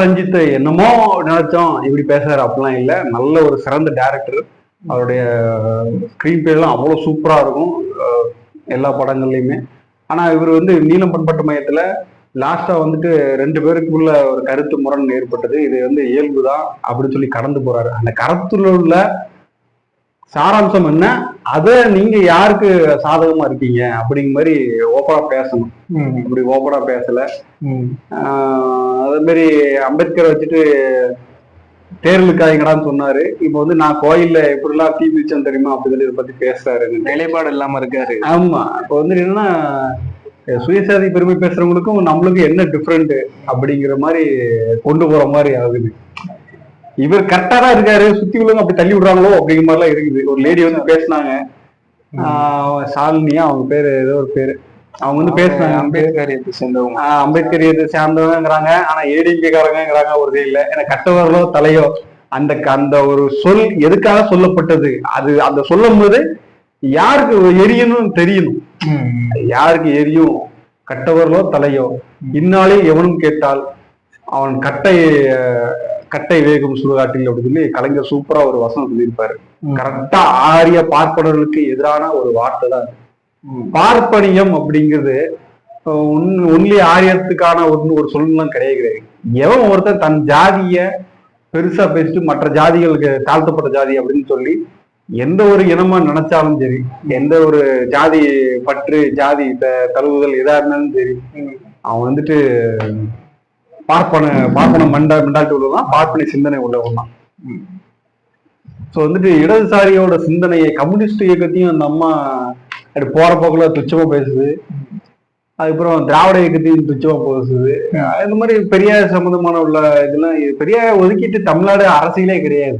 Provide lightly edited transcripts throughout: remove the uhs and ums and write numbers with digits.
ரஞ்சித் என்னமோ நினைச்சோம் இப்படி பேசுறாரு அப்படிலாம் இல்லை. நல்ல ஒரு சிறந்த டைரக்டர். அவருடைய ஸ்கிரீன் பிளே எல்லாம் அவ்வளவு சூப்பரா இருக்கும் எல்லா படங்கள்லயுமே. ஆனா இவர் வந்து நீலம் பண்பட்ட மையத்துல லாஸ்டா வந்துட்டு 2 பேருக்குள்ள ஒரு கருத்து முரண் ஏற்பட்டது. இது வந்து இயல்புதான் அப்படின்னு சொல்லி கடந்து போறாரு. அந்த கருத்துல உள்ள சாராம்சம் என்ன, அத நீங்க யாருக்கு சாதகமா இருக்கீங்க அப்படிங்கிற மாதிரி ஓப்பனா பேசணும். இப்படி ஓப்பனா பேசல. அதே மாதிரி அம்பேத்கரை வச்சுட்டு தேர்தலுக்காகங்கடான்னு சொன்னாரு. இப்ப வந்து நான் கோயில்ல எப்படிலாம் தீ பிடிச்சேன் தெரியுமா அப்படி சொல்லி இதை பத்தி பேசுறாரு. நிலைப்பாடு இல்லாம இருக்காரு. ஆமா, இப்ப வந்து என்னன்னா சுயசாதி பெருமை பேசுறவங்களுக்கும் நம்மளுக்கும் என்ன டிஃப்ரெண்ட் அப்படிங்கிற மாதிரி கொண்டு போற மாதிரி ஆகுது. இவர் கரெக்டா தான் இருக்காரு, சுத்தி உள்ளவங்க அப்படி தள்ளி விடுறாங்களோ அப்படிங்கிற மாதிரிலாம் இருக்குது. ஒரு லேடி வந்து பேசினாங்க, ஷாலினியா அவங்க பேரு, ஏதோ ஒரு பேரு. அவங்க வந்து பேசினாங்க அம்பேத்கரியத்தை சேர்ந்தவங்க, அம்பேத்கரியத்தை சேர்ந்தவங்கிறாங்க. ஆனா ஏடிஎம்கே காரங்கிறாங்க ஒரு இல்ல. ஏன்னா கட்டவர்களோ தலையோ அந்த அந்த ஒரு சொல் எதுக்காக சொல்லப்பட்டது, அது அந்த சொல்லும் போது யாருக்கு எரியணும் தெரியணும். யாருக்கு எரியும், கட்டவர்களோ தலையோ, இந்நாளே எவனும் கேட்டால் அவன் கட்டை வேகும் சுடுகாட்டில் அப்படின்னு சொல்லி கலைஞர் சூப்பரா ஒரு வசனம் சொல்லியிருப்பாரு. கரெக்டா ஆரிய பார்ப்பனர்களுக்கு எதிரான ஒரு வார்த்தை தான். பார்ப்பனியம் அப்படிங்கிறது ஒன்லி ஆரியத்துக்கான ஒரு சொல்லலாம் கிடையாது. எவன் ஒருத்தன் தன் ஜாதிய பெருசா பேசிட்டு மற்ற ஜாதிகளுக்கு தாழ்த்தப்பட்ட ஜாதி அப்படின்னு சொல்லி எந்த ஒரு இனமா நினைச்சாலும் சரி, எந்த ஒரு ஜாதி பற்று ஜாதி தழுவுதல் எதா இருந்தாலும் சரி, அவன் வந்துட்டு பார்ப்பன மெண்டாலிட்டி உள்ளதான், பார்ப்பனை சிந்தனை உள்ளவன் தான். ஸோ வந்துட்டு இடதுசாரியோட சிந்தனையை, கம்யூனிஸ்ட் இயக்கத்தையும் அந்த அம்மா போற போக்குல துச்சமா பேசுது. அதுக்கப்புறம் திராவிட இயக்கத்தையும் துச்சமா பேசுது. இந்த மாதிரி பெரியார் சம்பந்தமான உள்ள இதெல்லாம் பெரியார் ஒதுக்கிட்டு தமிழ்நாடு அரசியலே கிடையாது.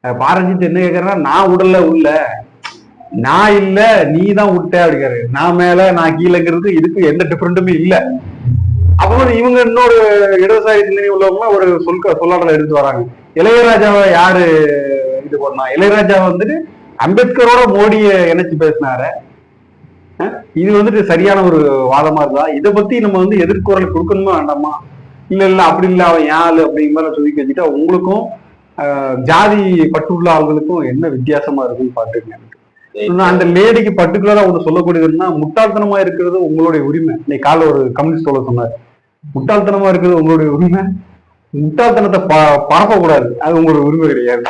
பாரஞ்சித் என்ன கேட்கறேன்னா, நான் உடல்ல உள்ள நான் இல்ல நீ தான் விட்ட அப்படிங்காரு. நான் மேல நான் கீழங்கிறது இதுக்கு எந்த டிஃபரெண்ட்டுமே இல்லை. அப்புறம் இவங்க இன்னொரு இடதுசாரி சிந்தனை உள்ளவங்க ஒரு சொல்லாடல எடுத்து வராங்க. இளையராஜாவை யாரு இது பண்ணா, இளையராஜா வந்துட்டு அம்பேத்கரோட மோடியை இணைச்சு பேசினார. இது வந்துட்டு சரியான ஒரு வாதமா இருந்தா இதை பத்தி நம்ம வந்து எதிர்குரல் கொடுக்கணுமா வேண்டாமா? இல்ல அப்படி இல்ல அவன் யாரு அப்படிங்கிற மாதிரி சொல்லி வச்சுட்டா உங்களுக்கும் ஜாதி பற்றுள்ள ஆள்களுக்கும் என்ன வித்தியாசமா இருக்குன்னு பாத்துக்கங்க. அந்த லேடிக்கு பர்டிகுலரா ஒண்ணு சொல்லக்கூடியதுன்னா, முட்டாள்தனமா இருக்கிறது உங்களுடைய உரிமை. இன்னைக்கு கால ஒரு கம்யூனிஸ்ட் சொன்னார், முட்டாள்தனமா இருக்கிறது உங்களுடைய உரிமை, முட்டாள்தனத்தை பரப்பக்கூடாது, அது உங்களுடைய உரிமை கிடையாது.